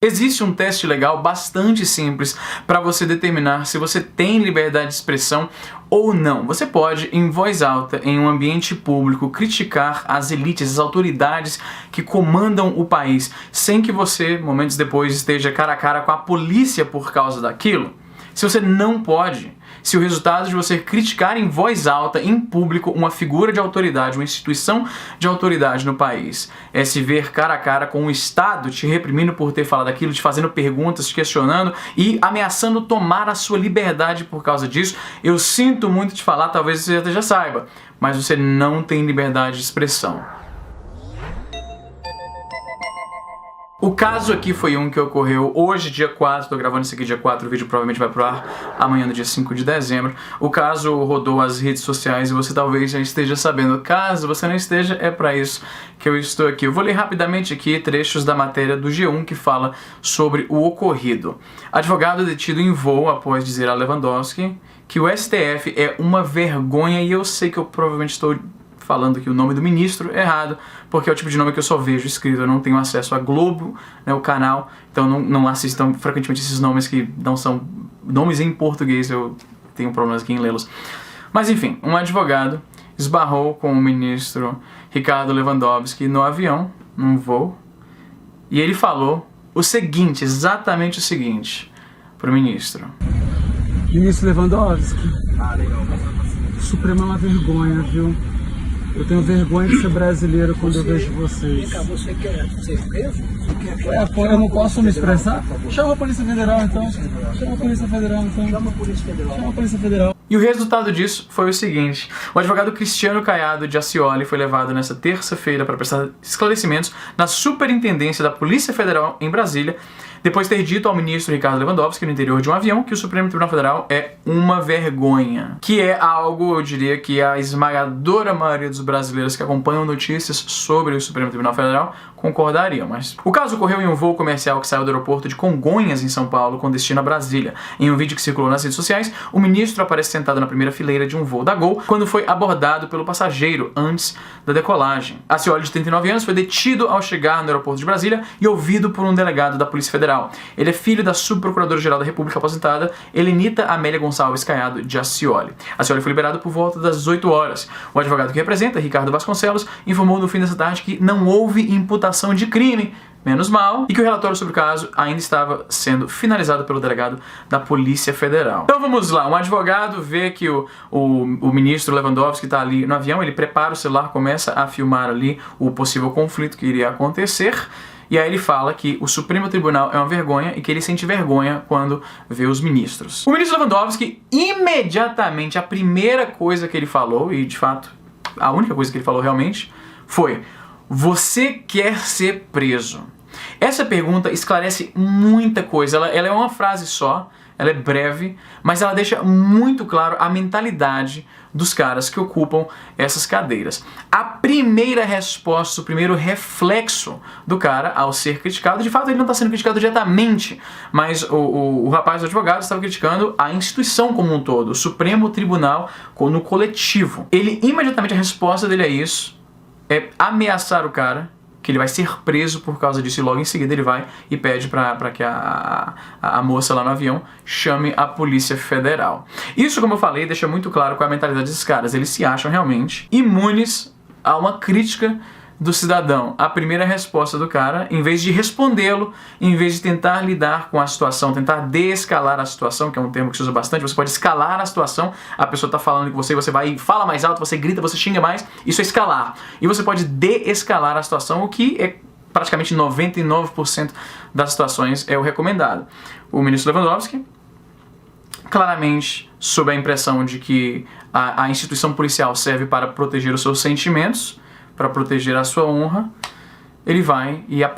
Existe um teste legal bastante simples para você determinar se você tem liberdade de expressão ou não. Você pode, em voz alta, em um ambiente público, criticar as elites, as autoridades que comandam o país, sem que você, momentos depois, esteja cara a cara com a polícia por causa daquilo. Se você não pode, se o resultado de você criticar em voz alta, em público, uma figura de autoridade, uma instituição de autoridade no país, é se ver cara a cara com o Estado te reprimindo por ter falado aquilo, te fazendo perguntas, te questionando e ameaçando tomar a sua liberdade por causa disso, eu sinto muito te falar, talvez você até já saiba, mas você não tem liberdade de expressão. O caso aqui foi um que ocorreu hoje, dia 4, tô gravando isso aqui dia 4, o vídeo provavelmente vai pro ar amanhã, no dia 5 de dezembro. O caso rodou as redes sociais e você talvez já esteja sabendo. Caso você não esteja, é pra isso que eu estou aqui. Eu vou ler rapidamente aqui trechos da matéria do G1 que fala sobre o ocorrido. Advogado detido em voo após dizer a Lewandowski que o STF é uma vergonha, e eu sei que eu provavelmente estou falando aqui o nome do ministro errado, porque é o tipo de nome que eu só vejo escrito, eu não tenho acesso a Globo, né, o canal, então não assistam frequentemente esses nomes que não são nomes em português, eu tenho problemas aqui em lê-los. Mas enfim, um advogado esbarrou com o ministro Ricardo Lewandowski no avião, num voo, e ele falou o seguinte, exatamente o seguinte, para o ministro. Ministro Lewandowski, o Supremo é uma vergonha, viu? Eu tenho vergonha de ser brasileiro quando eu vejo vocês. Você quer ser preso? Eu não posso me expressar? Chama a Polícia Federal então. Chama a Polícia Federal então. Chama a Polícia Federal. Chama a Polícia Federal. E o resultado disso foi o seguinte: o advogado Cristiano Caiado de Acioli foi levado nesta terça-feira para prestar esclarecimentos na Superintendência da Polícia Federal em Brasília, depois de ter dito ao ministro Ricardo Lewandowski, no interior de um avião, que o Supremo Tribunal Federal é uma vergonha. Que é algo, eu diria, que a esmagadora maioria dos brasileiros que acompanham notícias sobre o Supremo Tribunal Federal concordariam. Mas o caso ocorreu em um voo comercial que saiu do aeroporto de Congonhas, em São Paulo, com destino a Brasília. Em um vídeo que circulou nas redes sociais, o ministro aparece sentado na primeira fileira de um voo da Gol, quando foi abordado pelo passageiro antes da decolagem. Acioli, de 39 anos, foi detido ao chegar no aeroporto de Brasília e ouvido por um delegado da Polícia Federal. Ele é filho da subprocuradora-geral da República aposentada, Helenita Amélia Gonçalves Caiado de Acioli. Acioli foi liberado por volta das 18 horas. O advogado que representa, Ricardo Vasconcelos, informou no fim dessa tarde que não houve imputação de crime, menos mal, e que o relatório sobre o caso ainda estava sendo finalizado pelo delegado da Polícia Federal. Então vamos lá, um advogado vê que o ministro Lewandowski está ali no avião, ele prepara o celular, começa a filmar ali o possível conflito que iria acontecer, e aí ele fala que o Supremo Tribunal é uma vergonha e que ele sente vergonha quando vê os ministros. O ministro Lewandowski, imediatamente, a primeira coisa que ele falou, e de fato a única coisa que ele falou realmente, foi: você quer ser preso? Essa pergunta esclarece muita coisa, ela é uma frase só, ela é breve, mas ela deixa muito claro a mentalidade dos caras que ocupam essas cadeiras. A primeira resposta, o primeiro reflexo do cara ao ser criticado, de fato ele não está sendo criticado diretamente, mas o rapaz, o advogado, estava criticando a instituição como um todo, o Supremo Tribunal no coletivo. Ele, imediatamente, a resposta dele a isso é ameaçar o cara, que ele vai ser preso por causa disso, e logo em seguida ele vai e pede para que a moça lá no avião chame a Polícia Federal. Isso, como eu falei, deixa muito claro qual é a mentalidade desses caras. Eles se acham realmente imunes a uma crítica do cidadão. A primeira resposta do cara, em vez de respondê-lo, em vez de tentar lidar com a situação, tentar desescalar a situação, que é um termo que se usa bastante, você pode escalar a situação, a pessoa está falando com você vai e fala mais alto, você grita, você xinga mais, isso é escalar. E você pode desescalar a situação, o que é praticamente 99% das situações é o recomendado. O ministro Lewandowski, claramente sob a impressão de que a instituição policial serve para proteger os seus sentimentos, para proteger a sua honra, ele vai e o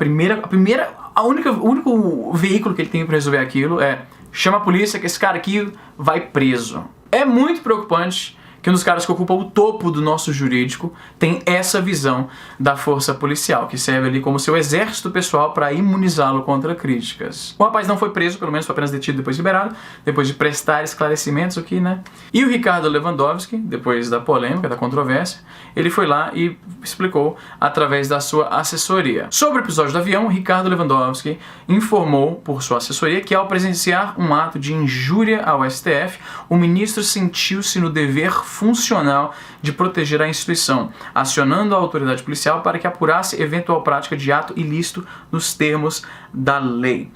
único veículo que ele tem para resolver aquilo é: chama a polícia que esse cara aqui vai preso. É muito preocupante que um dos caras que ocupa o topo do nosso jurídico tem essa visão da força policial, que serve ali como seu exército pessoal para imunizá-lo contra críticas. O rapaz não foi preso, pelo menos foi apenas detido e depois liberado, depois de prestar esclarecimentos aqui, né? E o Ricardo Lewandowski, depois da polêmica, da controvérsia, ele foi lá e explicou através da sua assessoria. Sobre o episódio do avião, Ricardo Lewandowski informou por sua assessoria que ao presenciar um ato de injúria ao STF, o ministro sentiu-se no dever funcional de proteger a instituição, acionando a autoridade policial para que apurasse eventual prática de ato ilícito nos termos da lei.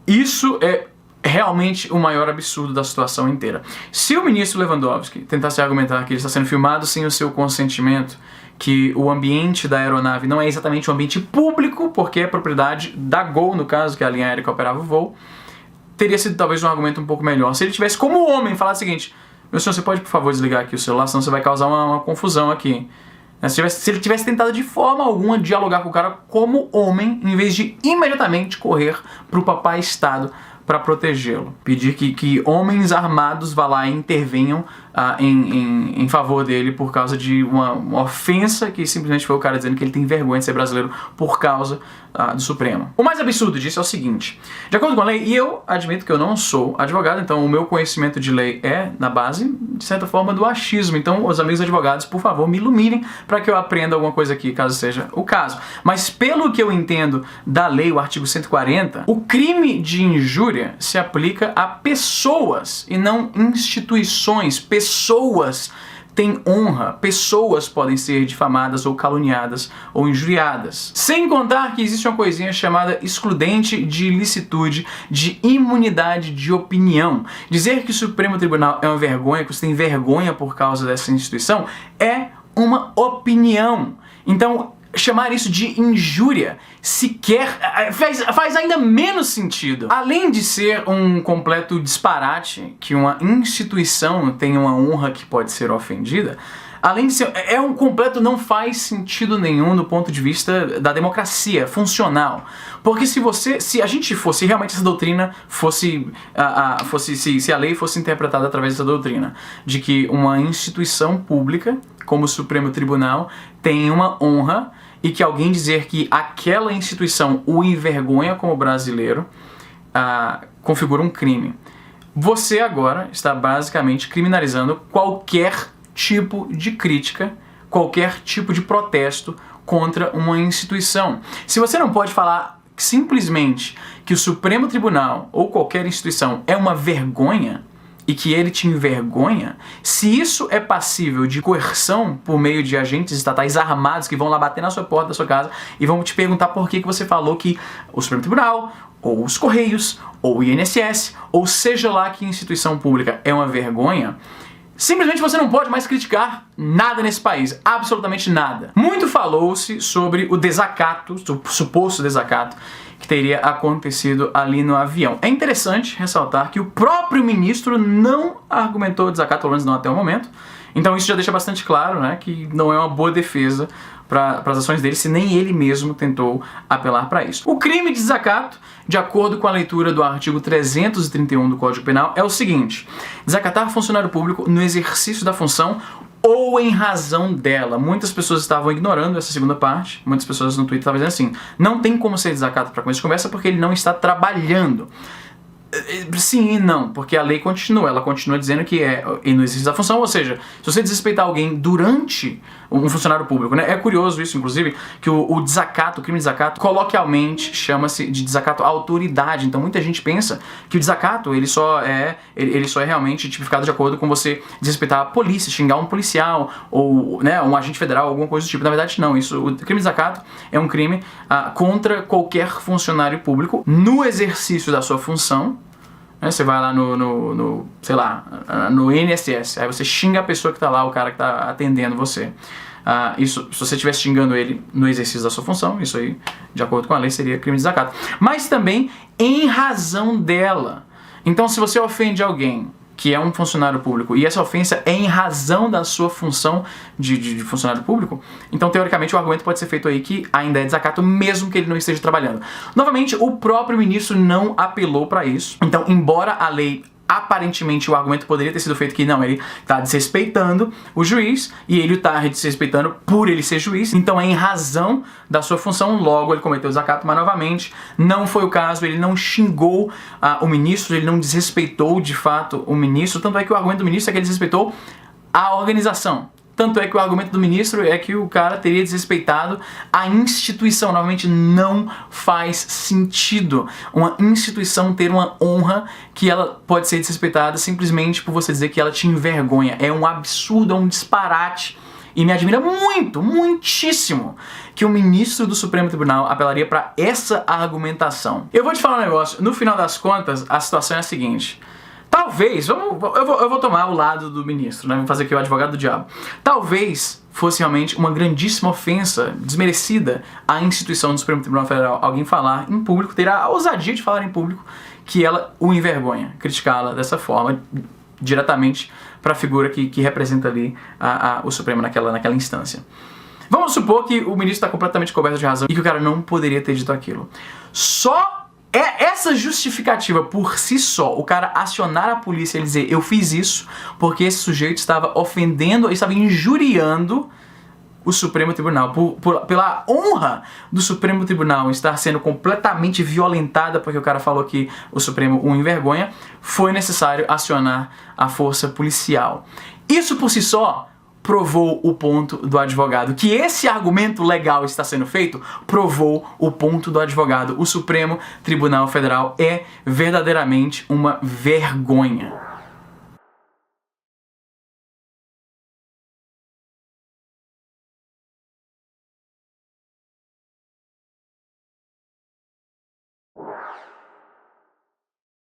Isso é realmente o maior absurdo da situação inteira. Se o ministro Lewandowski tentasse argumentar que ele está sendo filmado sem o seu consentimento, que o ambiente da aeronave não é exatamente um ambiente público, porque é propriedade da Gol, no caso, que é a linha aérea que operava o voo, teria sido talvez um argumento um pouco melhor. Se ele tivesse como homem falado o seguinte: meu senhor, você pode por favor desligar aqui o celular, senão você vai causar uma confusão aqui. Se ele tivesse tentado de forma alguma dialogar com o cara como homem, em vez de imediatamente correr para o papai Estado para protegê-lo. Pedir que homens armados vá lá e intervenham em favor dele por causa de uma ofensa que simplesmente foi o cara dizendo que ele tem vergonha de ser brasileiro por causa do Supremo. O mais absurdo disso é o seguinte: de acordo com a lei, e eu admito que eu não sou advogado, então o meu conhecimento de lei é na base, de certa forma, do achismo. Então, os amigos advogados, por favor, me iluminem para que eu aprenda alguma coisa aqui, caso seja o caso. Mas pelo que eu entendo da lei, o artigo 140, o crime de injúria se aplica a pessoas e não instituições. Pessoas têm honra, pessoas podem ser difamadas ou caluniadas ou injuriadas. Sem contar que existe uma coisinha chamada excludente de ilicitude, de imunidade de opinião. Dizer que o Supremo Tribunal é uma vergonha, que você tem vergonha por causa dessa instituição, é uma opinião. Então, chamar isso de injúria sequer faz ainda menos sentido. Além de ser um completo disparate que uma instituição tem uma honra que pode ser ofendida, além de ser, é um completo não faz sentido nenhum do ponto de vista da democracia funcional. Porque se a gente fosse realmente essa doutrina se a lei fosse interpretada através dessa doutrina de que uma instituição pública como o Supremo Tribunal tem uma honra e que alguém dizer que aquela instituição o envergonha como brasileiro configura um crime. Você agora está basicamente criminalizando qualquer tipo de crítica, qualquer tipo de protesto contra uma instituição. Se você não pode falar simplesmente que o Supremo Tribunal ou qualquer instituição é uma vergonha e que ele te envergonha, se isso é passível de coerção por meio de agentes estatais armados que vão lá bater na sua porta da sua casa e vão te perguntar por que você falou que o Supremo Tribunal, ou os Correios, ou o INSS, ou seja lá que instituição pública é uma vergonha, simplesmente você não pode mais criticar nada nesse país, absolutamente nada. Muito falou-se sobre o desacato, o suposto desacato que teria acontecido ali no avião. É interessante ressaltar que o próprio ministro não argumentou desacato, pelo menos não até o momento. Então isso já deixa bastante claro, né, que não é uma boa defesa para as ações dele, se nem ele mesmo tentou apelar para isso. O crime de desacato, de acordo com a leitura do artigo 331 do Código Penal, é o seguinte: desacatar funcionário público no exercício da função ou em razão dela. Muitas pessoas estavam ignorando essa segunda parte, muitas pessoas no Twitter estavam dizendo assim: não tem como ser desacato para começo de conversa porque ele não está trabalhando. Sim e não, porque a lei continua, ela continua dizendo que é no exercício da função, ou seja, se você desrespeitar alguém durante um funcionário público, né? É curioso isso, inclusive, que o desacato, o crime de desacato, coloquialmente chama-se de desacato à autoridade. Então muita gente pensa que o desacato ele só é realmente tipificado de acordo com você desrespeitar a polícia, xingar um policial ou, né, um agente federal, alguma coisa do tipo. Na verdade não, o crime de desacato é um crime contra qualquer funcionário público no exercício da sua função. Você vai lá no INSS, aí você xinga a pessoa que está lá, o cara que está atendendo você. Isso, se você estivesse xingando ele no exercício da sua função, isso aí, de acordo com a lei, seria crime de desacato. Mas também em razão dela. Então, se você ofende alguém que é um funcionário público e essa ofensa é em razão da sua função de funcionário público, então teoricamente o argumento pode ser feito aí que ainda é desacato mesmo que ele não esteja trabalhando. Novamente, o próprio ministro não apelou para isso. Então, embora a lei aparentemente o argumento poderia ter sido feito que não, ele está desrespeitando o juiz e ele está desrespeitando por ele ser juiz, então é em razão da sua função, logo ele cometeu desacato, mas novamente não foi o caso, ele não xingou o ministro, ele não desrespeitou de fato o ministro, tanto é que o argumento do ministro é que ele desrespeitou a organização. Tanto é que o argumento do ministro é que o cara teria desrespeitado a instituição. Novamente, não faz sentido uma instituição ter uma honra que ela pode ser desrespeitada simplesmente por você dizer que ela te envergonha. É um absurdo, é um disparate. E me admira muito, muitíssimo, que o ministro do Supremo Tribunal apelaria para essa argumentação. Eu vou te falar um negócio. No final das contas, a situação é a seguinte. Talvez, eu vou tomar o lado do ministro, né? Vou fazer aqui o advogado do diabo. Talvez fosse realmente uma grandíssima ofensa, desmerecida, à instituição do Supremo Tribunal Federal alguém falar em público, ter a ousadia de falar em público que ela o envergonha, criticá-la dessa forma, diretamente para a figura que representa ali o Supremo naquela instância. Vamos supor que o ministro está completamente coberto de razão e que o cara não poderia ter dito aquilo. Só essa justificativa por si só, o cara acionar a polícia e dizer eu fiz isso porque esse sujeito estava ofendendo, estava injuriando o Supremo Tribunal, pela honra do Supremo Tribunal estar sendo completamente violentada porque o cara falou que o Supremo o envergonha, foi necessário acionar a força policial. Isso por si só provou o ponto do advogado. Que esse argumento legal está sendo feito, provou o ponto do advogado. O Supremo Tribunal Federal é verdadeiramente uma vergonha.